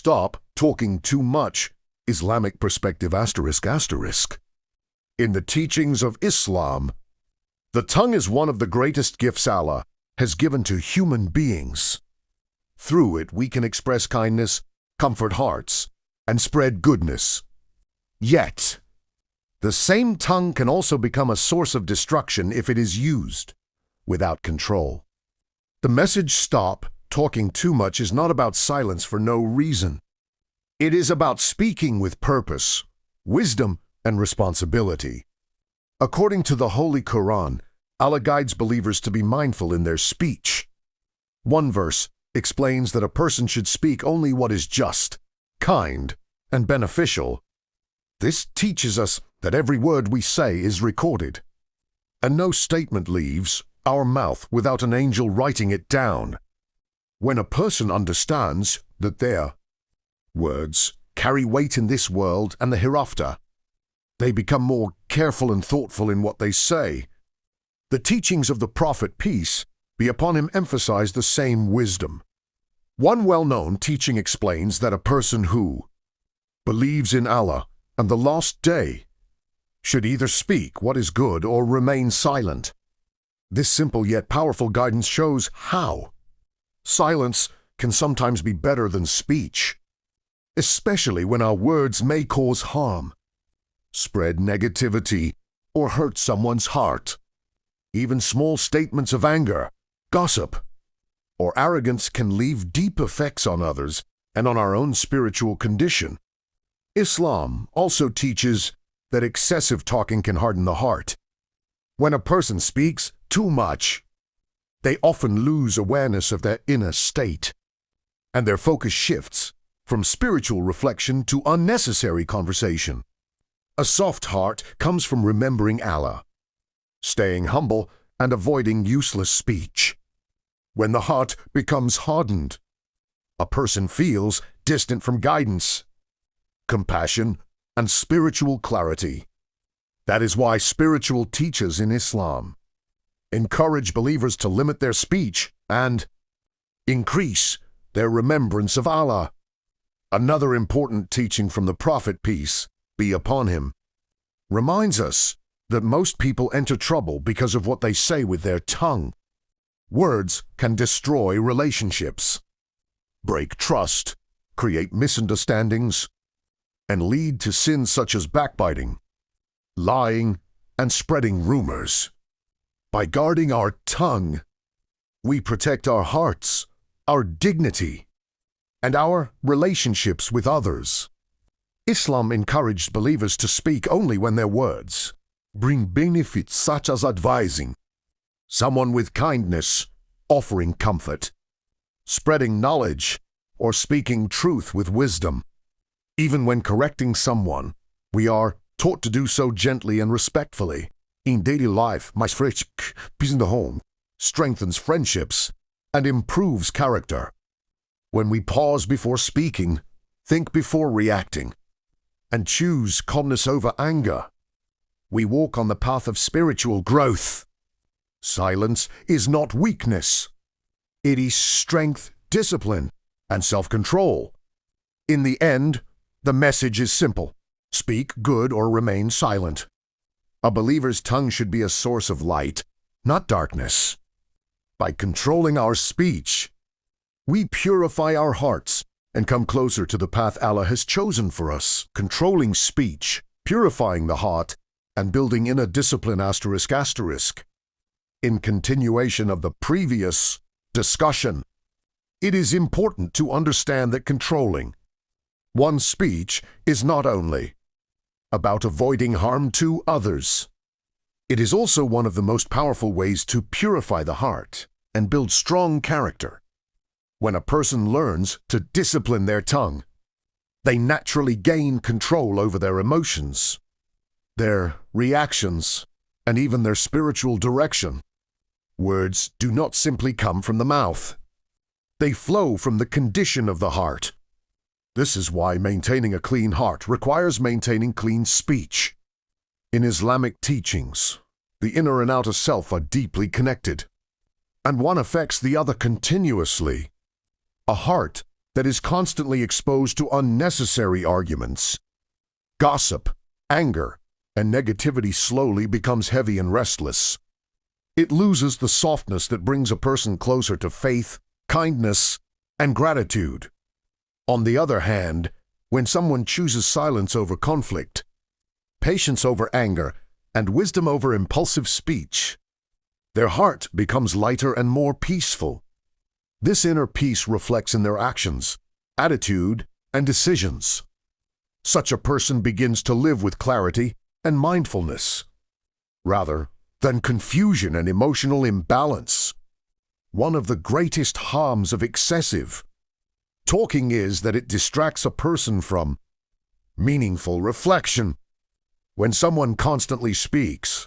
Stop talking too much. Islamic perspective ***. In the teachings of Islam, the tongue is one of the greatest gifts Allah has given to human beings. Through it, we can express kindness, comfort hearts, and spread goodness. Yet, the same tongue can also become a source of destruction if it is used without control. The message "Stop talking too much" is not about silence for no reason. It is about speaking with purpose, wisdom, and responsibility. According to the Holy Qur'an, Allah guides believers to be mindful in their speech. One verse explains that a person should speak only what is just, kind, and beneficial. This teaches us that every word we say is recorded, and no statement leaves our mouth without an angel writing it down. When a person understands that their words carry weight in this world and the hereafter, they become more careful and thoughtful in what they say. The teachings of the Prophet, peace be upon him, emphasize the same wisdom. One well-known teaching explains that a person who believes in Allah and the last day should either speak what is good or remain silent. This simple yet powerful guidance shows how silence can sometimes be better than speech, especially when our words may cause harm, spread negativity, or hurt someone's heart. Even small statements of anger, gossip, or arrogance can leave deep effects on others and on our own spiritual condition. Islam also teaches that excessive talking can harden the heart. When a person speaks too much, they often lose awareness of their inner state, and their focus shifts from spiritual reflection to unnecessary conversation. A soft heart comes from remembering Allah, staying humble, and avoiding useless speech. When the heart becomes hardened, a person feels distant from guidance, compassion, and spiritual clarity. That is why spiritual teachers in Islam encourage believers to limit their speech and increase their remembrance of Allah. Another important teaching from the Prophet, peace be upon him, reminds us that most people enter trouble because of what they say with their tongue. Words can destroy relationships, break trust, create misunderstandings, and lead to sins such as backbiting, lying, and spreading rumors. By guarding our tongue, we protect our hearts, our dignity, and our relationships with others. Islam encouraged believers to speak only when their words bring benefits, such as advising someone with kindness, offering comfort, spreading knowledge, or speaking truth with wisdom. Even when correcting someone, we are taught to do so gently and respectfully. In daily life, peace in the home strengthens friendships and improves character. When we pause before speaking, think before reacting, and choose calmness over anger, we walk on the path of spiritual growth. Silence is not weakness. It is strength, discipline, and self-control. In the end, the message is simple: speak good or remain silent. A believer's tongue should be a source of light, not darkness. By controlling our speech, we purify our hearts and come closer to the path Allah has chosen for us. Controlling speech, purifying the heart, and building inner discipline ***. In continuation of the previous discussion, it is important to understand that controlling one's speech is not only about avoiding harm to others. It is also one of the most powerful ways to purify the heart and build strong character. When a person learns to discipline their tongue, they naturally gain control over their emotions, their reactions, and even their spiritual direction. Words do not simply come from the mouth. They flow from the condition of the heart. This is why maintaining a clean heart requires maintaining clean speech. In Islamic teachings, the inner and outer self are deeply connected, and one affects the other continuously. A heart that is constantly exposed to unnecessary arguments. Gossip, anger, and negativity slowly becomes heavy and restless. It loses the softness that brings a person closer to faith, kindness, and gratitude. On the other hand, when someone chooses silence over conflict, patience over anger, and wisdom over impulsive speech, their heart becomes lighter and more peaceful. This inner peace reflects in their actions, attitude, and decisions. Such a person begins to live with clarity and mindfulness, rather than confusion and emotional imbalance. One of the greatest harms of excessive talking is that it distracts a person from meaningful reflection. When someone constantly speaks,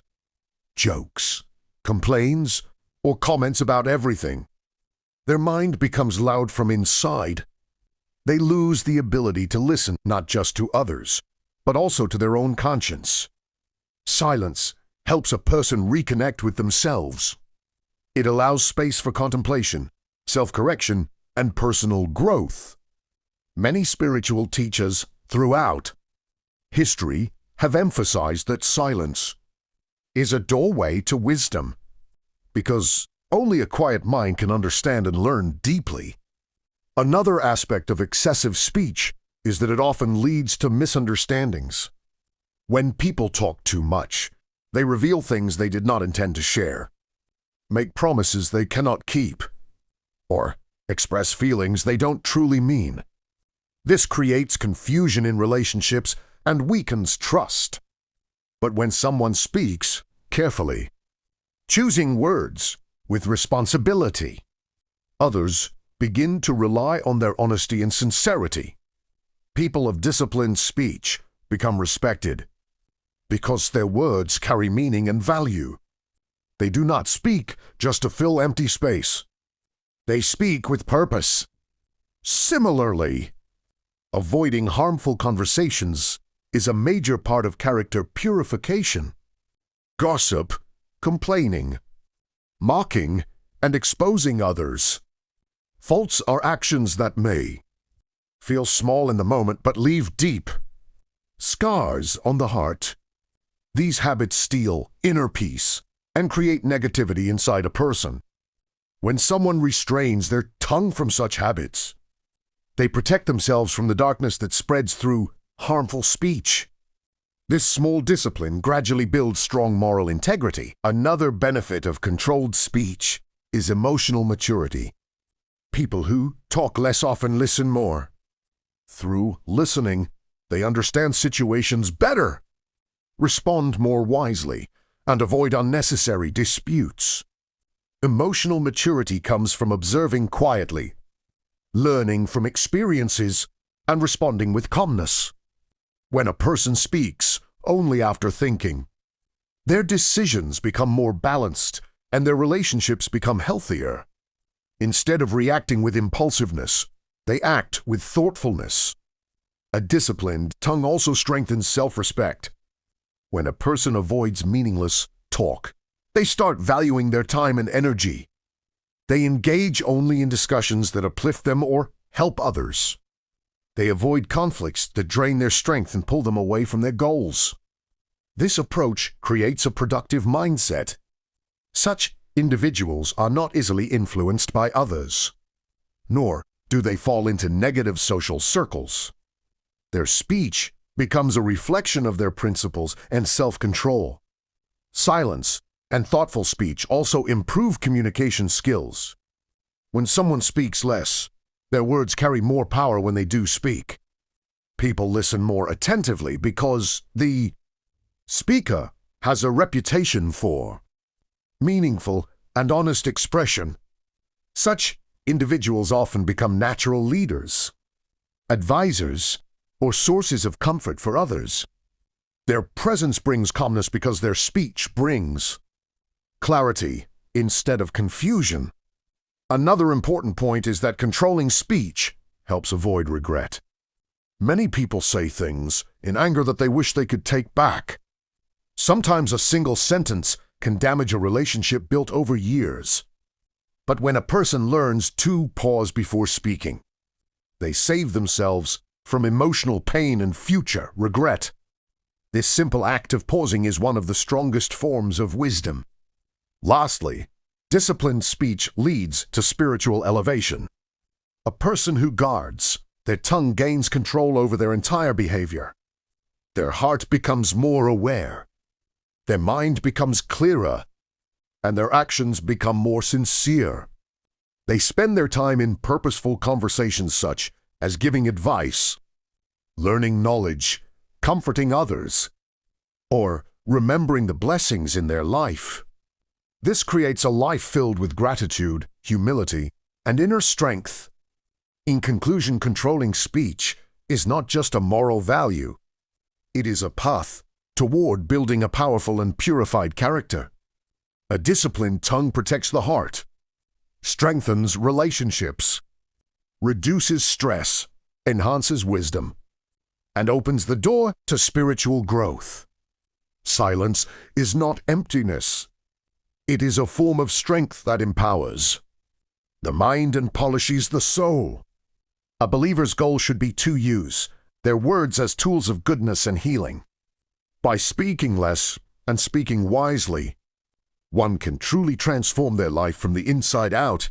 jokes, complains, or comments about everything, their mind becomes loud from inside. They lose the ability to listen not just to others, but also to their own conscience. Silence helps a person reconnect with themselves. It allows space for contemplation, self-correction, and personal growth. Many spiritual teachers throughout history have emphasized that silence is a doorway to wisdom, because only a quiet mind can understand and learn deeply. Another aspect of excessive speech is that it often leads to misunderstandings. When people talk too much, they reveal things they did not intend to share, make promises they cannot keep, or express feelings they don't truly mean. This creates confusion in relationships and weakens trust. But when someone speaks carefully, choosing words with responsibility, others begin to rely on their honesty and sincerity. People of disciplined speech become respected because their words carry meaning and value. They do not speak just to fill empty space. They speak with purpose. Similarly, avoiding harmful conversations is a major part of character purification. Gossip, complaining, mocking, and exposing others. Faults are actions that may feel small in the moment but leave deep scars on the heart. These habits steal inner peace and create negativity inside a person. When someone restrains their tongue from such habits, they protect themselves from the darkness that spreads through harmful speech. This small discipline gradually builds strong moral integrity. Another benefit of controlled speech is emotional maturity. People who talk less often listen more. Through listening, they understand situations better, respond more wisely, and avoid unnecessary disputes. Emotional maturity comes from observing quietly, learning from experiences, and responding with calmness. When a person speaks only after thinking, their decisions become more balanced and their relationships become healthier. Instead of reacting with impulsiveness, they act with thoughtfulness. A disciplined tongue also strengthens self-respect. When a person avoids meaningless talk, they start valuing their time and energy. They engage only in discussions that uplift them or help others. They avoid conflicts that drain their strength and pull them away from their goals. This approach creates a productive mindset. Such individuals are not easily influenced by others, nor do they fall into negative social circles. Their speech becomes a reflection of their principles and self-control. Silence and thoughtful speech also improve communication skills. When someone speaks less, their words carry more power when they do speak. People listen more attentively because the speaker has a reputation for meaningful and honest expression. Such individuals often become natural leaders, advisors, or sources of comfort for others. Their presence brings calmness because their speech brings clarity instead of confusion. Another important point is that controlling speech helps avoid regret. Many people say things in anger that they wish they could take back. Sometimes a single sentence can damage a relationship built over years. But when a person learns to pause before speaking, They save themselves from emotional pain and future regret. This simple act of pausing is one of the strongest forms of wisdom. Lastly, disciplined speech leads to spiritual elevation. A person who guards their tongue gains control over their entire behavior. Their heart becomes more aware. Their mind becomes clearer, and their actions become more sincere. They spend their time in purposeful conversations such as giving advice, learning knowledge, comforting others, or remembering the blessings in their life. This creates a life filled with gratitude, humility, and inner strength. In conclusion, controlling speech is not just a moral value. It is a path toward building a powerful and purified character. A disciplined tongue protects the heart, strengthens relationships, reduces stress, enhances wisdom, and opens the door to spiritual growth. Silence is not emptiness. It is a form of strength that empowers the mind and polishes the soul. A believer's goal should be to use their words as tools of goodness and healing. By speaking less and speaking wisely, one can truly transform their life from the inside out